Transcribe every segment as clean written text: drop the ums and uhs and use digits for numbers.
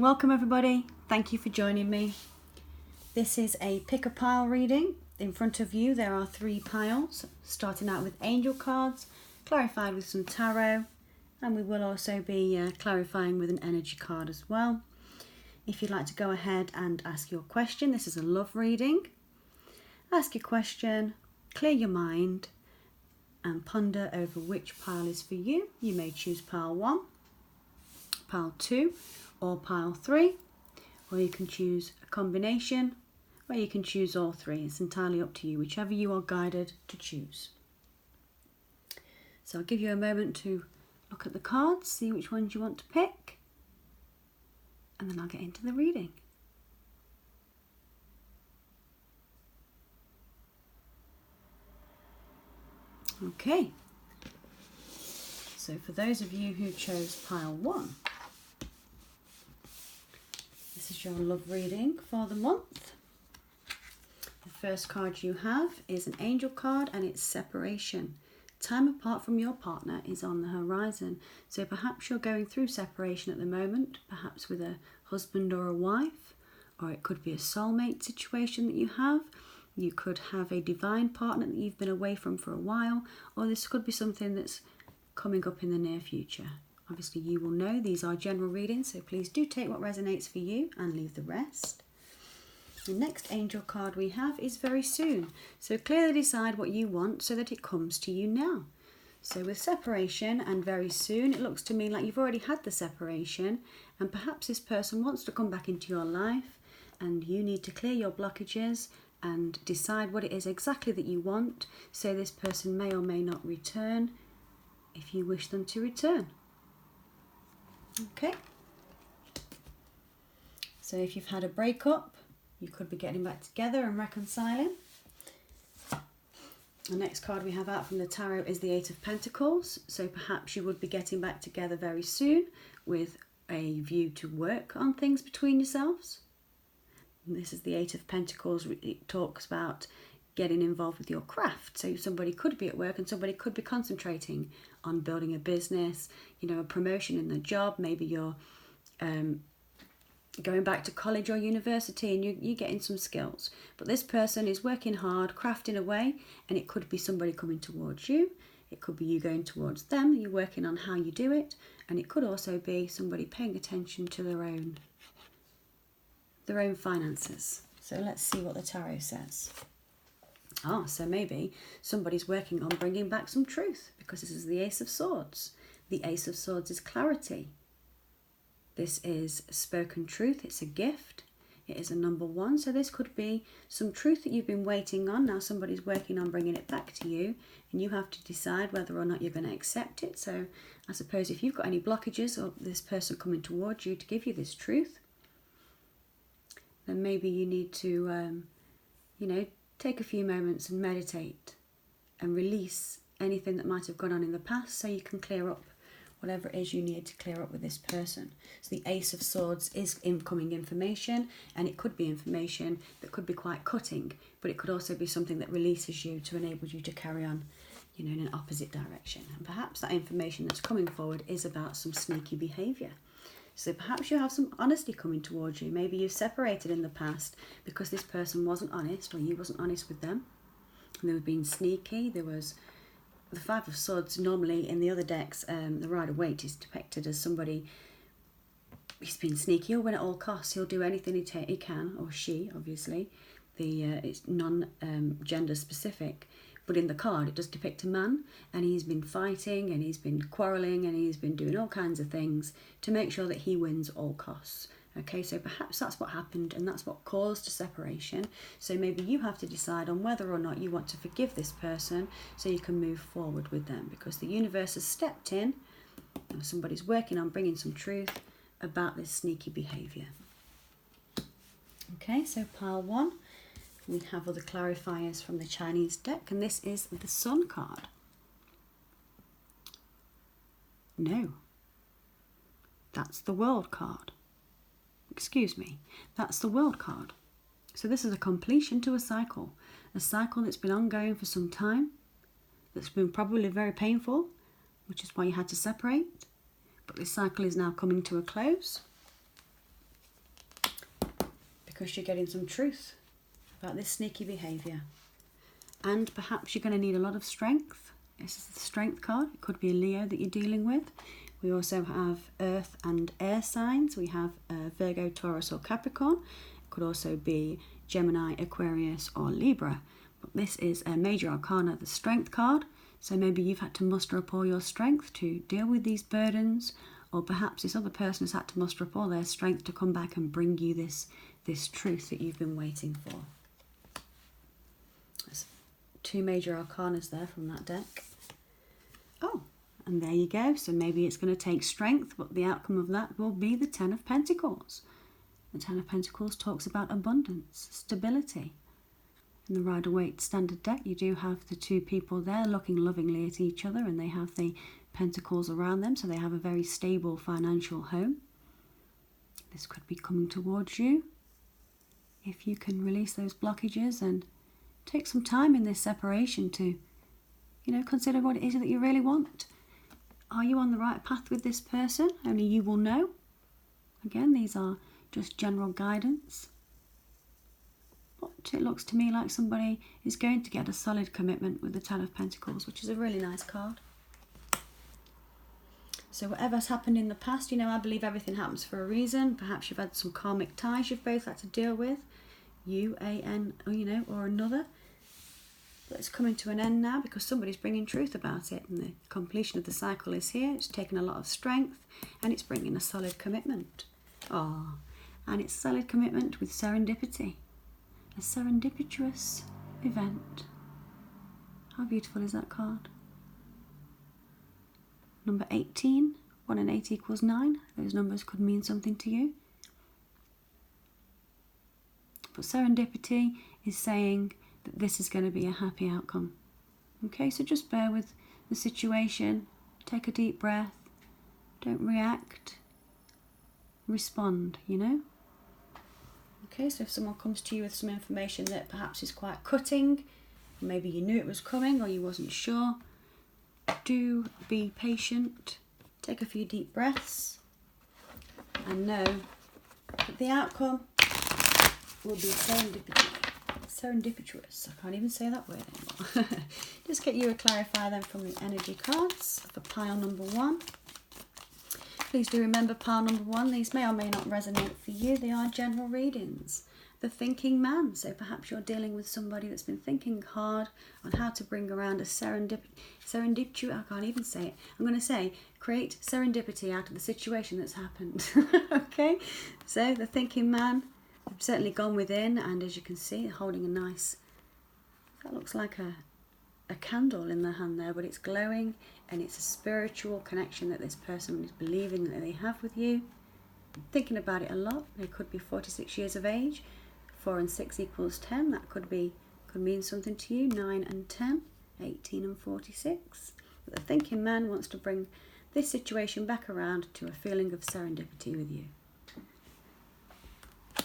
Welcome everybody, thank you for joining me. This is a pick a pile reading. In front of you there are 3 piles, starting out with angel cards, clarified with some tarot, and we will also be clarifying with an energy card as well. If you'd like to go ahead and ask your question, this is a love reading. Ask your question, clear your mind, and ponder over which pile is for you. You may choose pile 1, pile 2, or pile 3, or you can choose a combination, or you can choose all 3. It's entirely up to you, whichever you are guided to choose. So I'll give you a moment to look at the cards, see which ones you want to pick, and then I'll get into the reading. Okay, so for those of you who chose pile 1, this is your love reading for the month. The first card you have is an angel card, and it's separation. Time apart from your partner is on the horizon. So perhaps you're going through separation at the moment, perhaps with a husband or a wife, or it could be a soulmate situation that you have. You could have a divine partner that you've been away from for a while, or this could be something that's coming up in the near future. Obviously you will know these are general readings, so please do take what resonates for you and leave the rest. The next angel card we have is very soon. So clearly decide what you want so that it comes to you now. So with separation and very soon, it looks to me like you've already had the separation, and perhaps this person wants to come back into your life, and you need to clear your blockages and decide what it is exactly that you want, so this person may or may not return if you wish them to return. Okay, so if you've had a breakup, you could be getting back together and reconciling. The next card we have out from the tarot is the 8 of Pentacles, so perhaps you would be getting back together very soon with a view to work on things between yourselves. And this is the 8 of Pentacles. It talks about getting involved with your craft. So somebody could be at work and somebody could be concentrating on building a business, you know, a promotion in the job. Maybe you're going back to college or university and you're getting some skills. But this person is working hard, crafting away, and it could be somebody coming towards you. It could be you going towards them. You're working on how you do it. And it could also be somebody paying attention to their own finances. So let's see what the tarot says. So maybe somebody's working on bringing back some truth, because this is the Ace of Swords. The Ace of Swords is clarity. This is spoken truth. It's a gift. It is a number 1. So this could be some truth that you've been waiting on. Now somebody's working on bringing it back to you, and you have to decide whether or not you're going to accept it. So I suppose if you've got any blockages or this person coming towards you to give you this truth, then maybe you need to, take a few moments and meditate and release anything that might have gone on in the past, so you can clear up whatever it is you need to clear up with this person. So the Ace of Swords is incoming information, and it could be information that could be quite cutting, but it could also be something that releases you to enable you to carry on, in an opposite direction. And perhaps that information that's coming forward is about some sneaky behaviour. So perhaps you have some honesty coming towards you. Maybe you've separated in the past because this person wasn't honest, or you wasn't honest with them. And they were being sneaky. There was the 5 of Swords. Normally in the other decks, the Rider-Waite is depicted as somebody, he's been sneaky. He'll win at all costs. He'll do anything he can, or she, obviously. It's non-gender specific. But in the card, it does depict a man, and he's been fighting, and he's been quarrelling, and he's been doing all kinds of things to make sure that he wins at all costs. Okay, so perhaps that's what happened, and that's what caused a separation. So maybe you have to decide on whether or not you want to forgive this person so you can move forward with them, because the universe has stepped in, or somebody's working on bringing some truth about this sneaky behaviour. Okay, so pile 1. We have other clarifiers from the Chinese deck, and this is the Sun card. No, that's the World card. Excuse me, that's the World card. So this is a completion to a cycle that's been ongoing for some time, that's been probably very painful, which is why you had to separate. But this cycle is now coming to a close. because you're getting some truth about this sneaky behaviour. And perhaps you're going to need a lot of strength. This is the Strength card. It could be a Leo that you're dealing with. We also have Earth and Air signs. We have Virgo, Taurus or Capricorn. It could also be Gemini, Aquarius or Libra. But this is a major arcana, the Strength card. So maybe you've had to muster up all your strength to deal with these burdens, or perhaps this other person has had to muster up all their strength to come back and bring you this truth that you've been waiting for. There's 2 major arcanas there from that deck. Oh, and there you go. So maybe it's going to take strength, but the outcome of that will be the 10 of Pentacles. The 10 of Pentacles talks about abundance, stability. In the Rider-Waite standard deck, you do have the 2 people there looking lovingly at each other, and they have the pentacles around them, so they have a very stable financial home. This could be coming towards you. If you can release those blockages and take some time in this separation to, consider what it is that you really want. Are you on the right path with this person? Only you will know. Again, these are just general guidance. But it looks to me like somebody is going to get a solid commitment with the 10 of Pentacles, which is a really nice card. So whatever's happened in the past, I believe everything happens for a reason. Perhaps you've had some karmic ties you've both had to deal with. You, A-N, or another. But it's coming to an end now because somebody's bringing truth about it. And the completion of the cycle is here. It's taken a lot of strength and it's bringing a solid commitment. Oh, and it's solid commitment with serendipity. A serendipitous event. How beautiful is that card? Number 18, 1 and 8 equals 9. Those numbers could mean something to you. But serendipity is saying that this is going to be a happy outcome. Okay, so just bear with the situation. Take a deep breath. Don't react. Respond, Okay, so if someone comes to you with some information that perhaps is quite cutting, maybe you knew it was coming or you wasn't sure, do be patient, take a few deep breaths, and know that the outcome will be serendipitous. I can't even say that word anymore. Just get you a clarifier then from the energy cards for pile number 1. Please do remember pile number 1, these may or may not resonate for you. They are general readings. The thinking man. So perhaps you're dealing with somebody that's been thinking hard on how to bring around a serendipity. I can't even say it. I'm going to say create serendipity out of the situation that's happened. Okay, so the thinking man, I've certainly gone within, and as you can see, holding a nice, that looks like a candle in their hand there, but it's glowing, and it's a spiritual connection that this person is believing that they have with you. Thinking about it a lot. They could be 46 years of age. 4 and 6 equals 10. That could mean something to you. 9 and 10, 18 and 46. But the thinking man wants to bring this situation back around to a feeling of serendipity with you.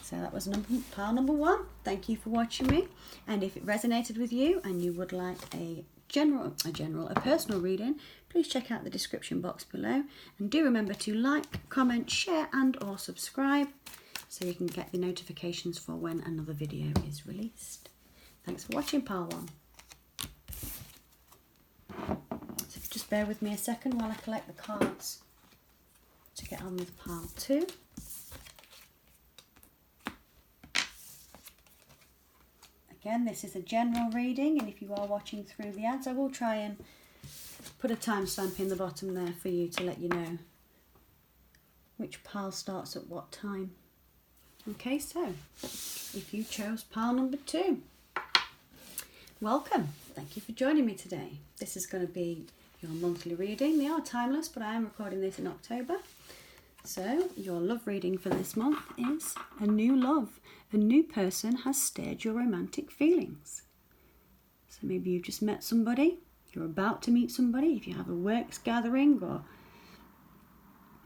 So that was pile number 1. Thank you for watching me. And if it resonated with you and you would like a personal reading, please check out the description box below. And do remember to like, comment, share and or subscribe so you can get the notifications for when another video is released. Thanks for watching pile 1. So just bear with me a second while I collect the cards to get on with pile 2. Again, this is a general reading, and if you are watching through the ads, I will try and put a timestamp in the bottom there for you to let you know which pile starts at what time. Okay, so if you chose pile number 2, welcome. Thank you for joining me today. This is going to be your monthly reading. They are timeless, but I am recording this in October. So your love reading for this month is a new love. A new person has stirred your romantic feelings. So maybe you've just met somebody, you're about to meet somebody, if you have a works gathering, or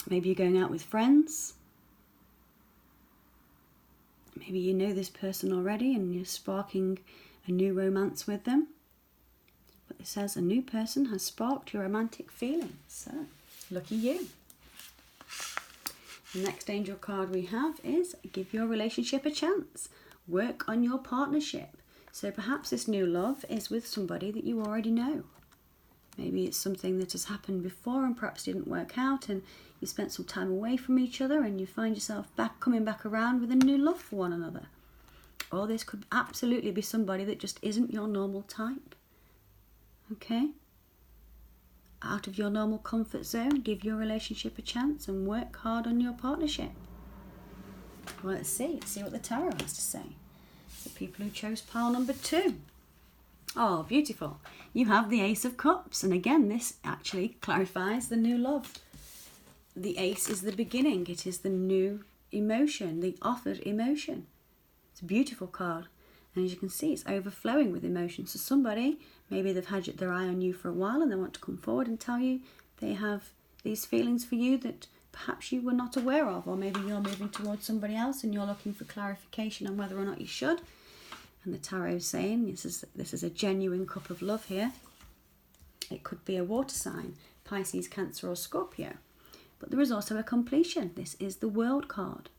maybe you're going out with friends. Maybe you know this person already and you're sparking a new romance with them. But it says a new person has sparked your romantic feelings. So, lucky you. The next angel card we have is give your relationship a chance. Work on your partnership. So perhaps this new love is with somebody that you already know. Maybe it's something that has happened before and perhaps didn't work out, and you spent some time away from each other and you find yourself coming back around with a new love for one another. Or this could absolutely be somebody that just isn't your normal type. Okay? Out of your normal comfort zone, give your relationship a chance and work hard on your partnership. Well, let's see what the tarot has to say. The people who chose pile number 2. Oh, beautiful. You have the Ace of Cups, and again, this actually clarifies the new love. The Ace is the beginning. It is the new emotion, the offered emotion. It's a beautiful card, and as you can see, it's overflowing with emotion. So somebody, maybe they've had their eye on you for a while and they want to come forward and tell you they have these feelings for you that perhaps you were not aware of, or maybe you're moving towards somebody else and you're looking for clarification on whether or not you should. And the tarot is saying this is a genuine cup of love here. It could be a water sign, Pisces, Cancer or Scorpio. But there is also a completion. This is the World card.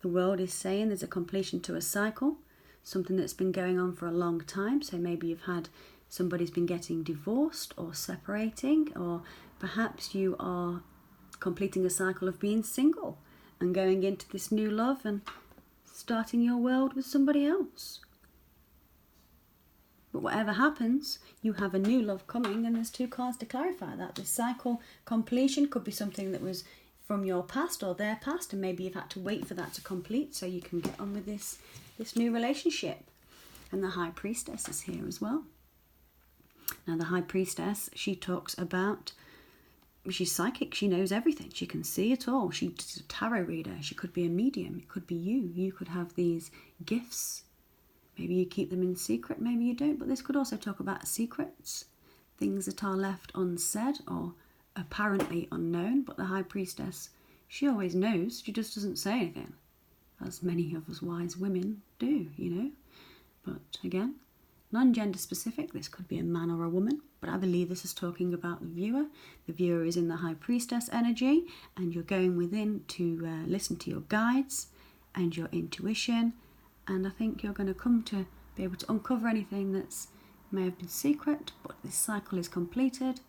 The World is saying there's a completion to a cycle, something that's been going on for a long time. So maybe you've had somebody's been getting divorced or separating, or perhaps you are completing a cycle of being single and going into this new love and starting your world with somebody else. But whatever happens, you have a new love coming, and there's 2 cards to clarify that. This cycle completion could be something that was from your past or their past, and maybe you've had to wait for that to complete so you can get on with this new relationship. And the High Priestess is here as well. Now the High Priestess, she talks about, she's psychic, she knows everything, she can see it all. She's a tarot reader, she could be a medium, it could be you could have these gifts. Maybe you keep them in secret, maybe you don't, but this could also talk about secrets, things that are left unsaid or apparently unknown. But the High Priestess, she always knows, she just doesn't say anything, as many of us wise women do, you know. But again, non-gender specific, this could be a man or a woman, but I believe this is talking about the viewer. The viewer is in the High Priestess energy, and you're going within to listen to your guides and your intuition. And I think you're going to come to be able to uncover anything that's may have been secret, but this cycle is completed,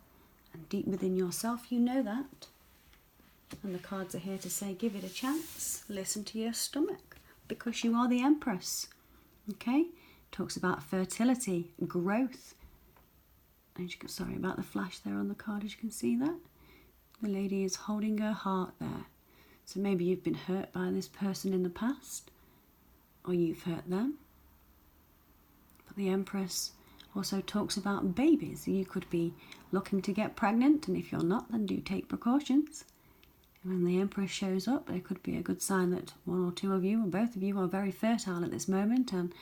and deep within yourself you know that. And the cards are here to say give it a chance, listen to your stomach, because you are the Empress. Okay? Talks about fertility, growth. And sorry about the flash there on the card, as you can see that. The lady is holding her heart there. So maybe you've been hurt by this person in the past, or you've hurt them. But the Empress also talks about babies. You could be looking to get pregnant, and if you're not, then do take precautions. And when the Empress shows up, there could be a good sign that 1 or 2 of you, or both of you, are very fertile at this moment. And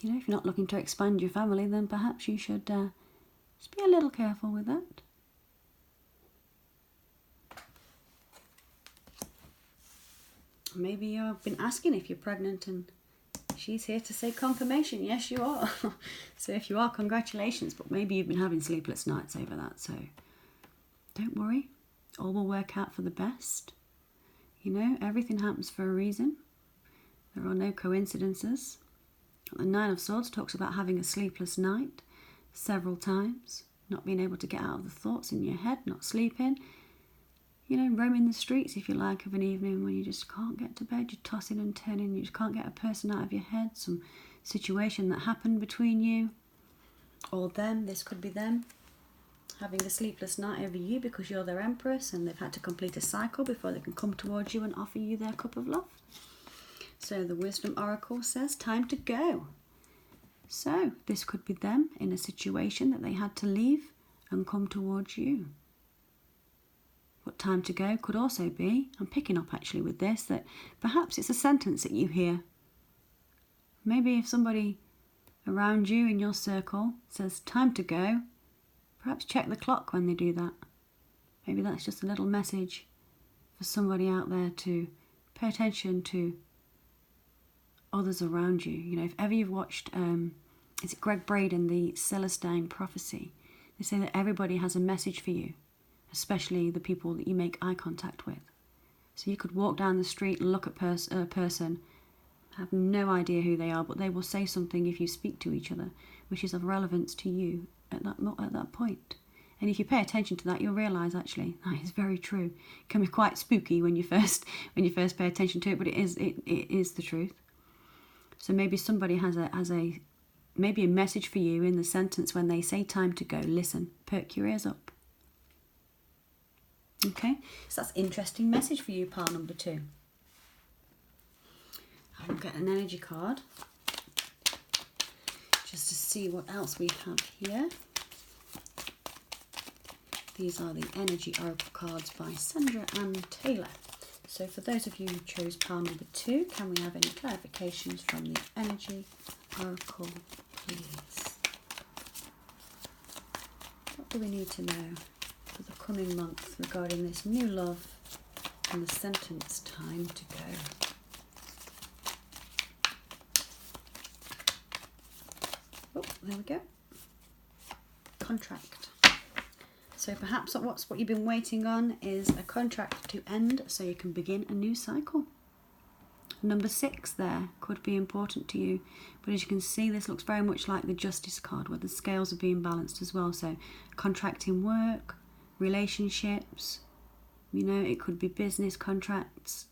you know, if you're not looking to expand your family, then perhaps you should just be a little careful with that. Maybe you've been asking if you're pregnant, and she's here to say confirmation. Yes, you are. So if you are, congratulations. But maybe you've been having sleepless nights over that. So don't worry. All will work out for the best. You know, everything happens for a reason. There are no coincidences. The Nine of Swords talks about having a sleepless night several times, not being able to get out of the thoughts in your head, not sleeping. You know, roaming the streets, if you like, of an evening when you just can't get to bed, you're tossing and turning, you just can't get a person out of your head, some situation that happened between you or them. This could be them having a sleepless night over you because you're their Empress, and they've had to complete a cycle before they can come towards you and offer you their cup of love. So the Wisdom Oracle says time to go. So this could be them in a situation that they had to leave and come towards you. What time to go could also be, I'm picking up actually with this, that perhaps it's a sentence that you hear. Maybe if somebody around you in your circle says time to go, perhaps check the clock when they do that. Maybe that's just a little message for somebody out there to pay attention to others around you. You know, if ever you've watched, is it Greg Braden, the Celestine Prophecy? They say that everybody has a message for you, especially the people that you make eye contact with. So you could walk down the street and look at a person, have no idea who they are, but they will say something if you speak to each other, which is of relevance to you at that point. And if you pay attention to that, you'll realise actually that is very true. It can be quite spooky when you first pay attention to it, but it is the truth. So maybe somebody has a message for you in the sentence when they say time to go. Listen, perk your ears up. Okay, so that's an interesting message for you, pile number 2. I will get an energy card just to see what else we have here. These are the Energy Oracle cards by Sandra Ann Taylor. So for those of you who chose pile number 2, can we have any clarifications from the Energy Oracle, please? What do we need to know for the coming month regarding this new love and the sentence time to go? Oh, there we go. Contract. So perhaps what you've been waiting on is a contract to end so you can begin a new cycle. Number 6 there could be important to you, but as you can see, this looks very much like the Justice card where the scales are being balanced as well. So contracting work, relationships, you know, it could be business contracts.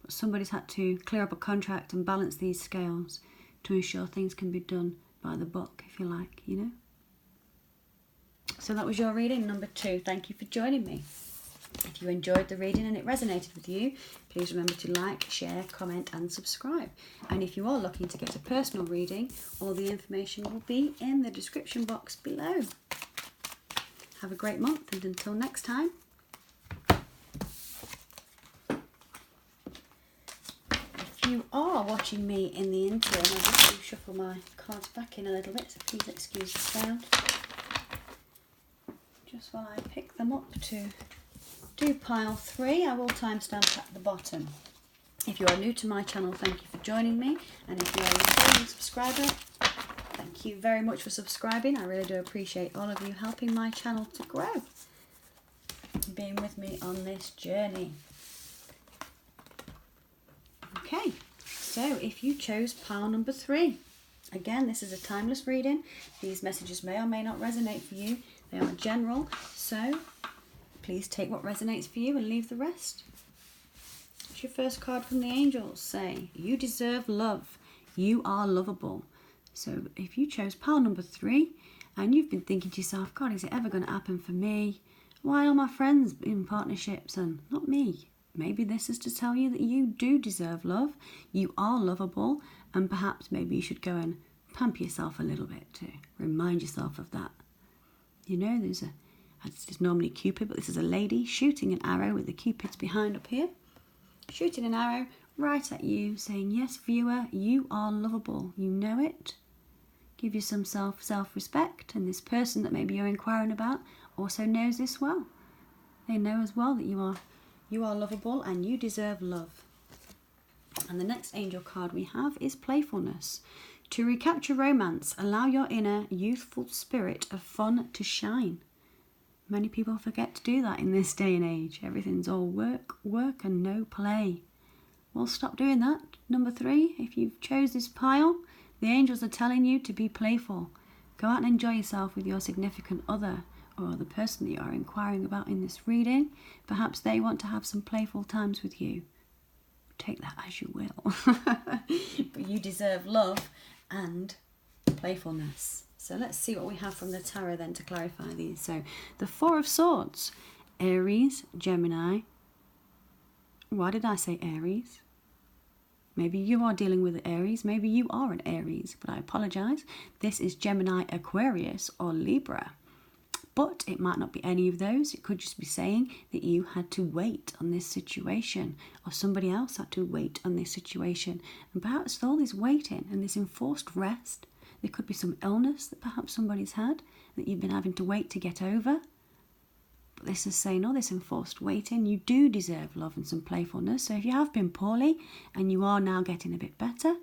But somebody's had to clear up a contract and balance these scales to ensure things can be done by the book, if you like, you know. So that was your reading, number 2. Thank you for joining me. If you enjoyed the reading and it resonated with you, please remember to like, share, comment and subscribe. And if you are looking to get a personal reading, all the information will be in the description box below. Have a great month, and until next time. If you are watching me in the interim, I'll just shuffle my cards back in a little bit, so please excuse the sound. Just while I pick them up to do pile 3, I will timestamp at the bottom. If you are new to my channel, thank you for joining me. And if you are a returning subscriber, thank you very much for subscribing. I really do appreciate all of you helping my channel to grow and being with me on this journey. Okay, so if you chose pile number 3, again, this is a timeless reading. These messages may or may not resonate for you. They are general, so please take what resonates for you and leave the rest. What's your first card from the angels? Say, you deserve love. You are lovable. So if you chose pile number 3 and you've been thinking to yourself, God, is it ever going to happen for me? Why are my friends in partnerships and not me? Maybe this is to tell you that you do deserve love. You are lovable, and perhaps maybe you should go and pamper yourself a little bit to remind yourself of that. You know, it's normally Cupid, but this is a lady shooting an arrow with the Cupids behind up here. Shooting an arrow right at you, saying, yes, viewer, you are lovable. You know it. Give you some self-respect. And this person that maybe you're inquiring about also knows this well. They know as well that you are lovable and you deserve love. And the next angel card we have is playfulness. To recapture romance, allow your inner youthful spirit of fun to shine. Many people forget to do that in this day and age. Everything's all work, work and no play. Well, stop doing that. Number 3, if you've chose this pile, the angels are telling you to be playful. Go out and enjoy yourself with your significant other or the person that you are inquiring about in this reading. Perhaps they want to have some playful times with you. Take that as you will. But you deserve love and playfulness. So let's see what we have from the tarot then to clarify these. So the 4 of Swords, Aries, Gemini. Why did I say Aries? Maybe you are dealing with Aries. Maybe you are an Aries, but I apologise. This is Gemini, Aquarius or Libra. But it might not be any of those. It could just be saying that you had to wait on this situation, or somebody else had to wait on this situation. And perhaps all this waiting and this enforced rest, there could be some illness that perhaps somebody's had that you've been having to wait to get over. But this is saying all this enforced waiting, you do deserve love and some playfulness. So if you have been poorly and you are now getting a bit better,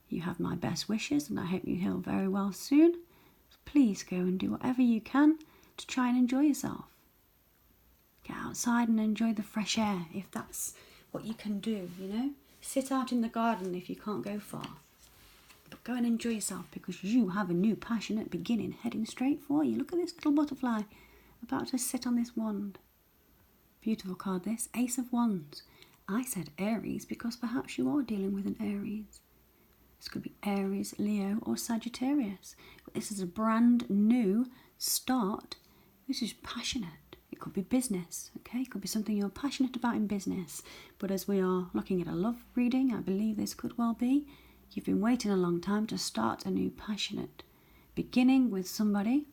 you have my best wishes and I hope you heal very well soon. Please go and do whatever you can to try and enjoy yourself. Get outside and enjoy the fresh air if that's what you can do, you know. Sit out in the garden if you can't go far. But go and enjoy yourself because you have a new passionate beginning heading straight for you. Look at this little butterfly about to sit on this wand. Beautiful card this, Ace of Wands. I said Aries because perhaps you are dealing with an Aries. This could be Aries, Leo or Sagittarius. But this is a brand new start. This is passionate. It could be business, okay? It could be something you're passionate about in business. But as we are looking at a love reading, I believe this could well be. You've been waiting a long time to start a new passionate beginning with somebody.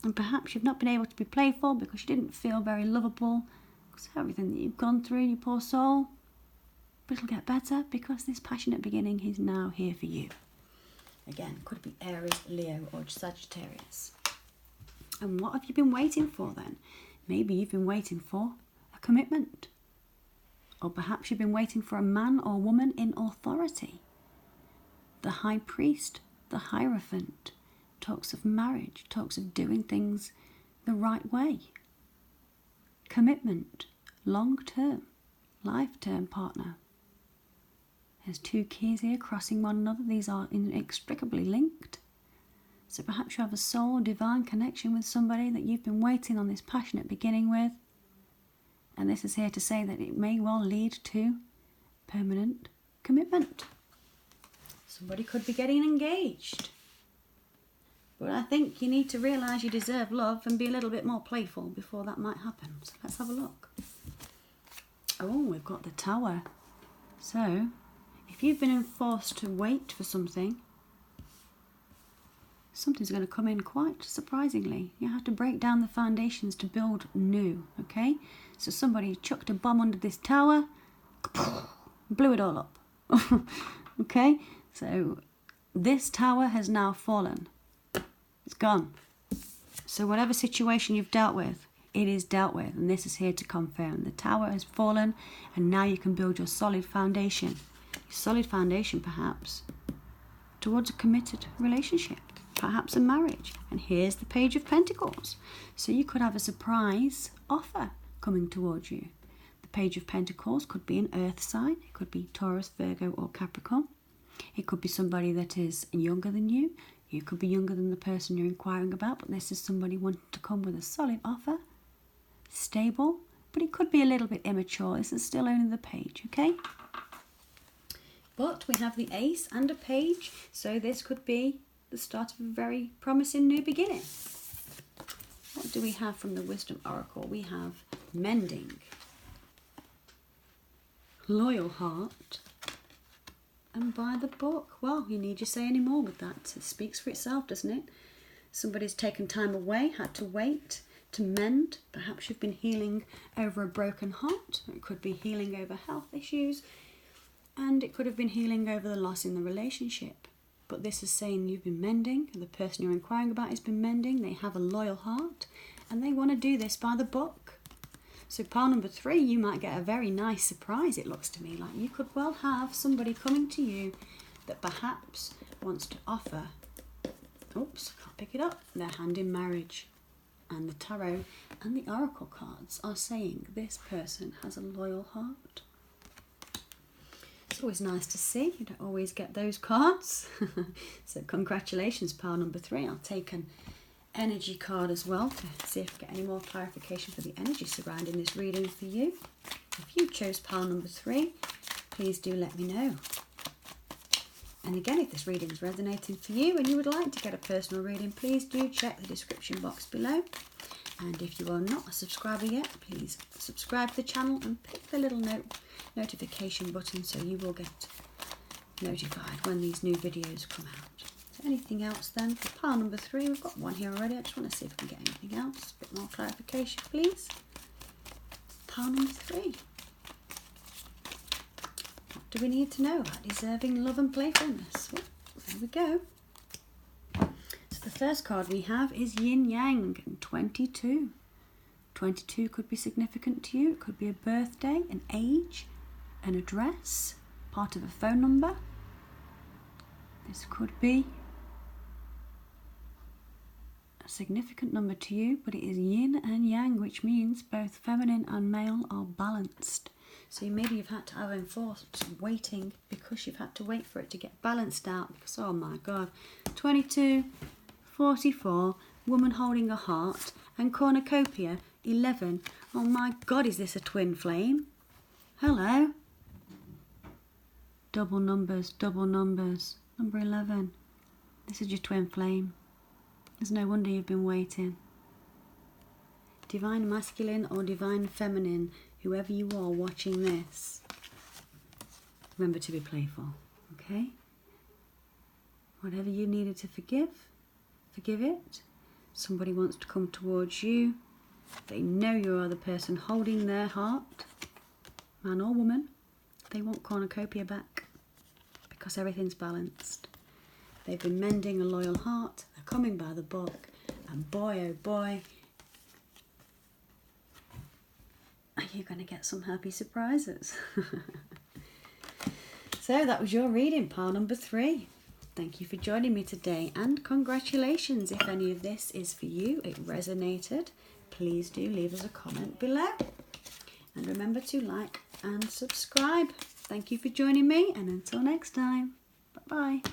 And perhaps you've not been able to be playful because you didn't feel very lovable. Because of everything that you've gone through, you poor soul. But it'll get better because this passionate beginning is now here for you. Again, could be Aries, Leo or Sagittarius. And what have you been waiting for then? Maybe you've been waiting for a commitment. Or perhaps you've been waiting for a man or woman in authority. The High Priest, the Hierophant, talks of marriage, talks of doing things the right way. Commitment, long-term, life-term partner. There's two keys here crossing one another. These are inextricably linked. So perhaps you have a soul divine connection with somebody that you've been waiting on this passionate beginning with. And this is here to say that it may well lead to permanent commitment. Somebody could be getting engaged. But I think you need to realise you deserve love and be a little bit more playful before that might happen. So let's have a look. Oh, we've got the Tower. So, if you've been forced to wait for something, something's going to come in quite surprisingly. You have to break down the foundations to build new, okay? So somebody chucked a bomb under this tower, blew it all up. Okay? So this tower has now fallen. It's gone. So whatever situation you've dealt with, it is dealt with. And this is here to confirm. The tower has fallen and now you can build your solid foundation. Your solid foundation perhaps towards a committed relationship. Perhaps a marriage. And here's the Page of Pentacles. So you could have a surprise offer coming towards you. The Page of Pentacles could be an earth sign. It could be Taurus, Virgo or Capricorn. It could be somebody that is younger than you. You could be younger than the person you're inquiring about, but this is somebody wanting to come with a solid offer. Stable, but it could be a little bit immature. This is still only the page, okay? But we have the Ace and a Page, so this could be the start of a very promising new beginning. What do we have from the Wisdom Oracle? We have Mending, Loyal Heart, and By the Book. Well, you need to say any more with that. It speaks for itself, doesn't it? Somebody's taken time away, had to wait to mend. Perhaps you've been healing over a broken heart. It could be healing over health issues. And it could have been healing over the loss in the relationship. But this is saying you've been mending. The person you're inquiring about has been mending. They have a loyal heart. And they want to do this by the book. So pile number 3, you might get a very nice surprise, it looks to me. Like you could well have somebody coming to you that perhaps wants to offer, oops, can't pick it up, their hand in marriage. And the Tarot and the Oracle cards are saying this person has a loyal heart. It's always nice to see. You don't always get those cards. So congratulations, pile number 3. I'll take an energy card as well to see if I get any more clarification for the energy surrounding this reading for you. If you chose pile number 3, please do let me know. And again, if this reading is resonating for you and you would like to get a personal reading, please do check the description box below. And if you are not a subscriber yet, please subscribe to the channel and click the little notification button so you will get notified when these new videos come out. So anything else then for pile number 3? We've got one here already. I just want to see if we can get anything else. A bit more clarification, please. Pile number 3. What do we need to know about deserving love and playfulness? Well, there we go. So the first card we have is Yin Yang and 22. 22 could be significant to you. It could be a birthday, an age, an address, part of a phone number. This could be a significant number to you, but it is yin and yang, which means both feminine and male are balanced. So maybe you've had to have enforced waiting because you've had to wait for it to get balanced out. Because, oh my God, 22, 44, woman holding a heart, and cornucopia, 11. Oh my God, is this a twin flame? Hello. Double numbers, number 11. This is your twin flame. There's no wonder you've been waiting. Divine masculine or divine feminine, whoever you are watching this, remember to be playful, okay? Whatever you needed to forgive, forgive it. Somebody wants to come towards you. They know you are the person holding their heart, man or woman. They want cornucopia back because everything's balanced. They've been mending a loyal heart. They're coming by the book. And boy, oh boy, are you going to get some happy surprises. So that was your reading, pile number 3. Thank you for joining me today, and congratulations if any of this is for you, it resonated. Please do leave us a comment below. And remember to like and subscribe. Thank you for joining me, and until next time, bye-bye.